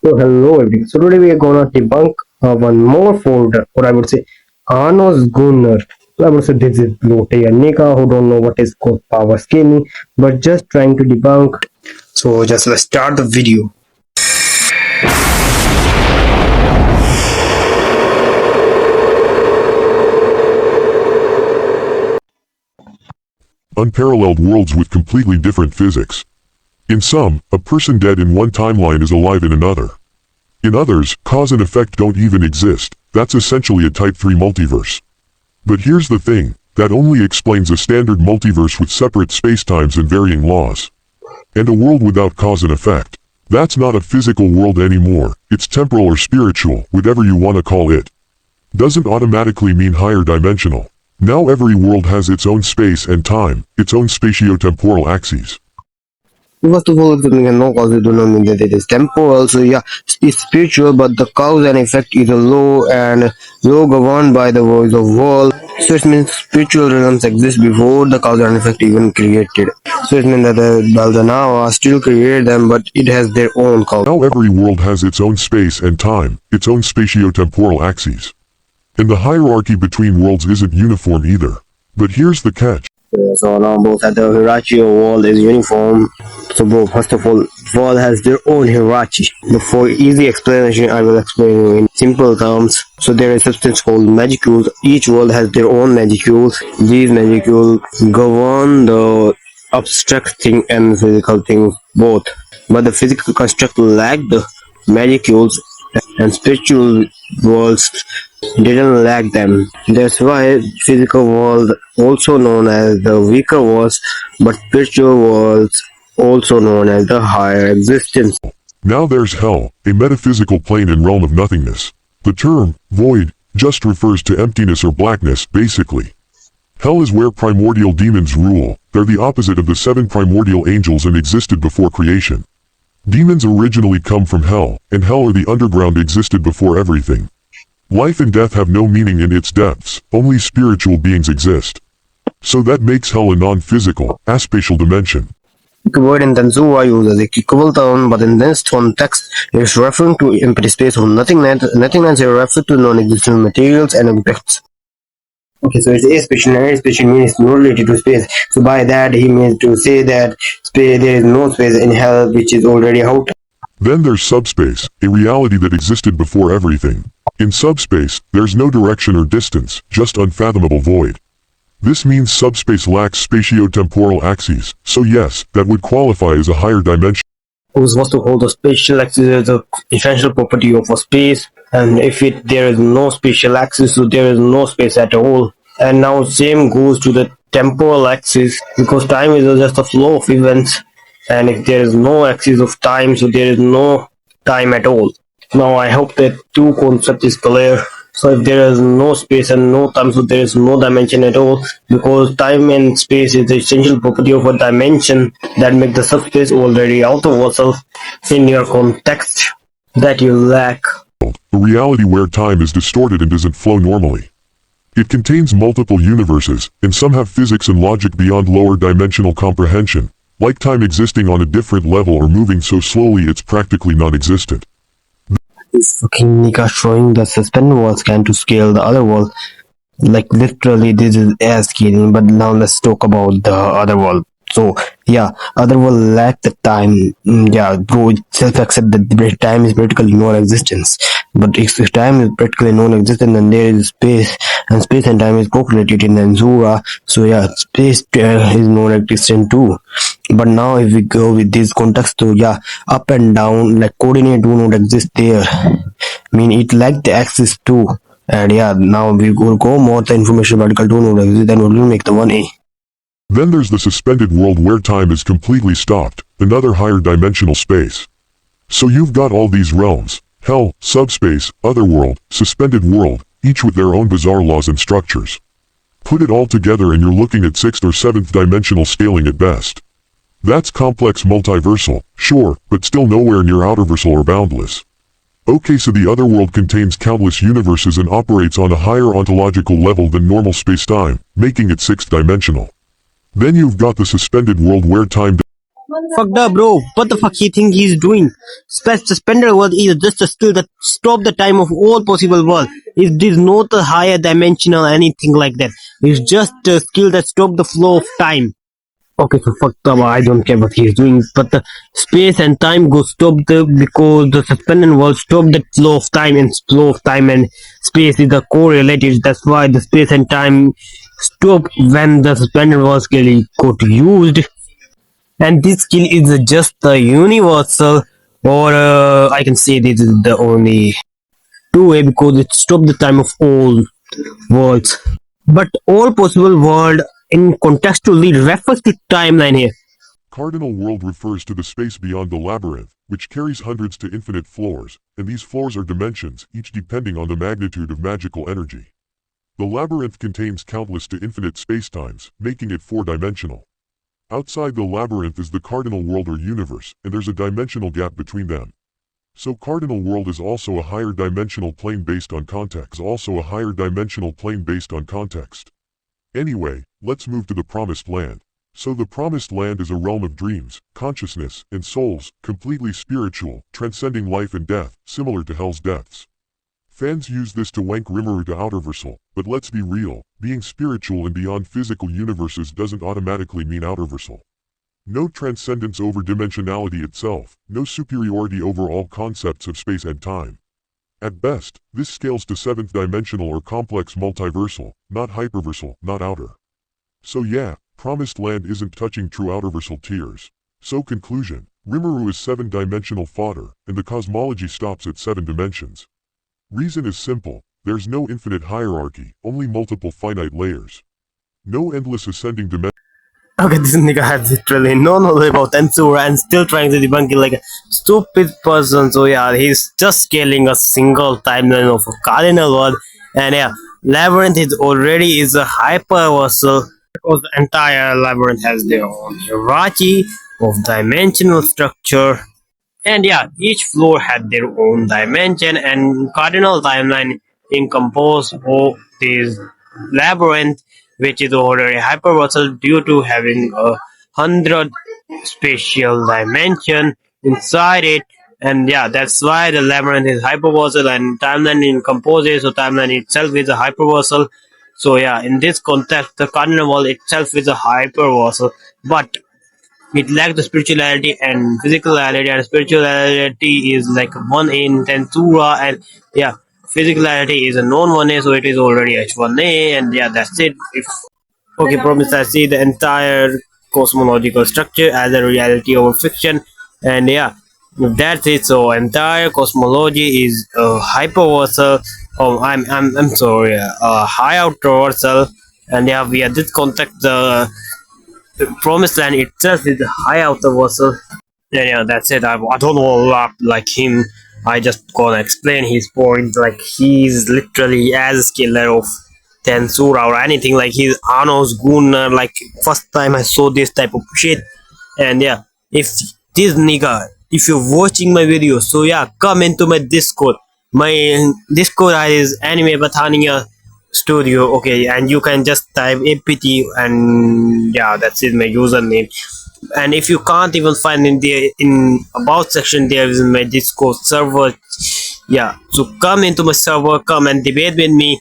So hello everyone. So today we are gonna debunk one more folder, or I would say Arno's Gooner. So I would say this is Lotte Nika who don't know what is called power scaling, but just trying to debunk. So just let's start the video. Unparalleled worlds with completely different physics. In some, a person dead in one timeline is alive in another. In others, cause and effect don't even exist. That's essentially a Type 3 multiverse. But here's the thing, that only explains a standard multiverse with separate spacetimes and varying laws. And a world without cause and effect. That's not a physical world anymore, it's temporal or spiritual, whatever you want to call it. Doesn't automatically mean higher dimensional. Now every world has its own space and time, its own spatio-temporal axes. First of all, if you no cause, you do not mean that it is temporal. So yeah, it's spiritual, but the cause and effect is a law, and law governed by the voice of world. So it means spiritual realms exist before the cause and effect even created. So it means that the Baldanawa still created them, but it has their own cause. Now every world has its own space and time, its own spatio-temporal axes. And the hierarchy between worlds isn't uniform either. But here's the catch. So now both at the hierarchy of world is uniform. So bro, first of all, world has their own hierarchy. But for easy explanation, I will explain in simple terms. So there is a substance called magicules. Each world has their own magicules. These magicules govern the abstract thing and physical things both. But the physical construct lack the magicules, and spiritual worlds didn't lack them. That's why physical world, also known as the weaker worlds, but spiritual worlds, also known as the higher existence. Now there's hell, a metaphysical plane and realm of nothingness. The term, void, just refers to emptiness or blackness, basically. Hell is where primordial demons rule. They're the opposite of the 7 primordial angels and existed before creation. Demons originally come from hell, and hell or the underground existed before everything. Life and death have no meaning in its depths, only spiritual beings exist. So that makes hell a non-physical, aspatial dimension. Word in Tensura uses a kickable term, but in this context, it is referring to empty space of nothingness. Nothingness is referred to non-existent materials and objects. Okay, so it's aspatial, and aspatial means not related to space. So by that, he means to say that there is no space in hell which is already out. Then there's subspace, a reality that existed before everything. In subspace, there's no direction or distance, just unfathomable void. This means subspace lacks spatio-temporal axes, so yes, that would qualify as a higher dimension. First of all, the spatial axis is the essential property of a space, and if there is no spatial axis, so there is no space at all. And now same goes to the temporal axis, because time is just a flow of events, and if there is no axis of time, so there is no time at all. Now I hope that two concept is clear. So if there is no space and no time, so there is no dimension at all, because time and space is the essential property of a dimension that makes the subspace already out of yourself in your context that you lack. A reality where time is distorted and doesn't flow normally. It contains multiple universes, and some have physics and logic beyond lower dimensional comprehension, like time existing on a different level or moving so slowly it's practically non-existent. This fucking Nika showing the suspended world scan to scale the other world. Like literally this is as scaling, but now let's talk about the other world. So yeah, other world lack the time. Yeah, bro, itself accept that time is practically non-existence. But if time is practically non-existent, then there is space, and space and time is correlated in Tensura. So yeah, space is non-existent too. But now if we go with this context, so yeah, up and down, like coordinate do not exist there. I mean, it lack the axis too. And yeah, now we will go more the information particle do not exist, then we will make the 1A. Then there's the suspended world where time is completely stopped, another higher dimensional space. So you've got all these realms, hell, subspace, otherworld, suspended world, each with their own bizarre laws and structures. Put it all together and you're looking at 6th or 7th dimensional scaling at best. That's complex multiversal, sure, but still nowhere near outerversal or boundless. Okay, so the otherworld contains countless universes and operates on a higher ontological level than normal spacetime, making it 6th dimensional. Then you've got the suspended world where time Fucked up, bro. What the fuck he think he's doing? Suspender world is just a skill that stop the time of all possible world. It is not a higher dimensional anything like that. It's just a skill that stop the flow of time. Okay, so fucked up. I don't care what he's doing, but the space and time go stop the because the suspended world stop the flow of time, and flow of time and space is the correlated. That's why the space and time stop when the suspended world skill got used. And this skill is just the universal, or I can say this is the only two-way because it stops the time of all worlds. But all possible world in contextually refers to timeline here. Cardinal world refers to the space beyond the labyrinth, which carries hundreds to infinite floors, and these floors are dimensions, each depending on the magnitude of magical energy. The labyrinth contains countless to infinite spacetimes, making it four-dimensional. Outside the labyrinth is the cardinal world or universe, and there's a dimensional gap between them. So cardinal world is also a higher dimensional plane based on context. Anyway, let's move to the Promised Land. So the Promised Land is a realm of dreams, consciousness, and souls, completely spiritual, transcending life and death, similar to Hell's Depths. Fans use this to wank Rimuru to Outerversal, but let's be real, being spiritual and beyond physical universes doesn't automatically mean Outerversal. No transcendence over dimensionality itself, no superiority over all concepts of space and time. At best, this scales to 7th dimensional or complex multiversal, not hyperversal, not outer. So yeah, Promised Land isn't touching true Outerversal tiers. So conclusion, Rimuru is 7-dimensional fodder, and the cosmology stops at 7 dimensions. Reason is simple, there's no infinite hierarchy, only multiple finite layers. No endless ascending dimension. Okay, this nigga has literally no knowledge about Tensura and still trying to debunk it like a stupid person. So yeah, he's just scaling a single timeline of a cardinal world. And yeah, labyrinth is already is a hyperversal because the entire labyrinth has their own hierarchy of dimensional structure. And yeah, each floor had their own dimension, and cardinal timeline encompassed of this labyrinth, which is already hyperversal due to having 100 spatial dimension inside it. And yeah, that's why the labyrinth is hyperversal and timeline encompasses, so timeline itself is a hyperversal. So yeah, in this context, the cardinal world itself is a hyperversal, but it lacks the spirituality and physicality, and spirituality is like 1A in Tensura, and yeah, physicality is a known 1A, so it is already H1A, and yeah, that's it. If okay, promise I see the entire cosmological structure as a reality over fiction, and yeah, that's it. So entire cosmology is hyperversal. Oh, I'm sorry, high outerversal, and yeah, we at this context the promised land itself is the high outer vessel. And yeah, that's it. I don't know a lot like him. I just gonna explain his point. Like he's literally as killer of Tensura or anything. Like he's Ano's Gooner. Like first time I saw this type of shit. And yeah, if this nigga, if you're watching my video, so yeah, come into my Discord. My Discord is ANIMEpathaniaSTUDIO. Okay, and you can just type apt, and yeah, that's it, my username. And if you can't even find in the in about section, there is my Discord server. Yeah, so come into my server, come and debate with me.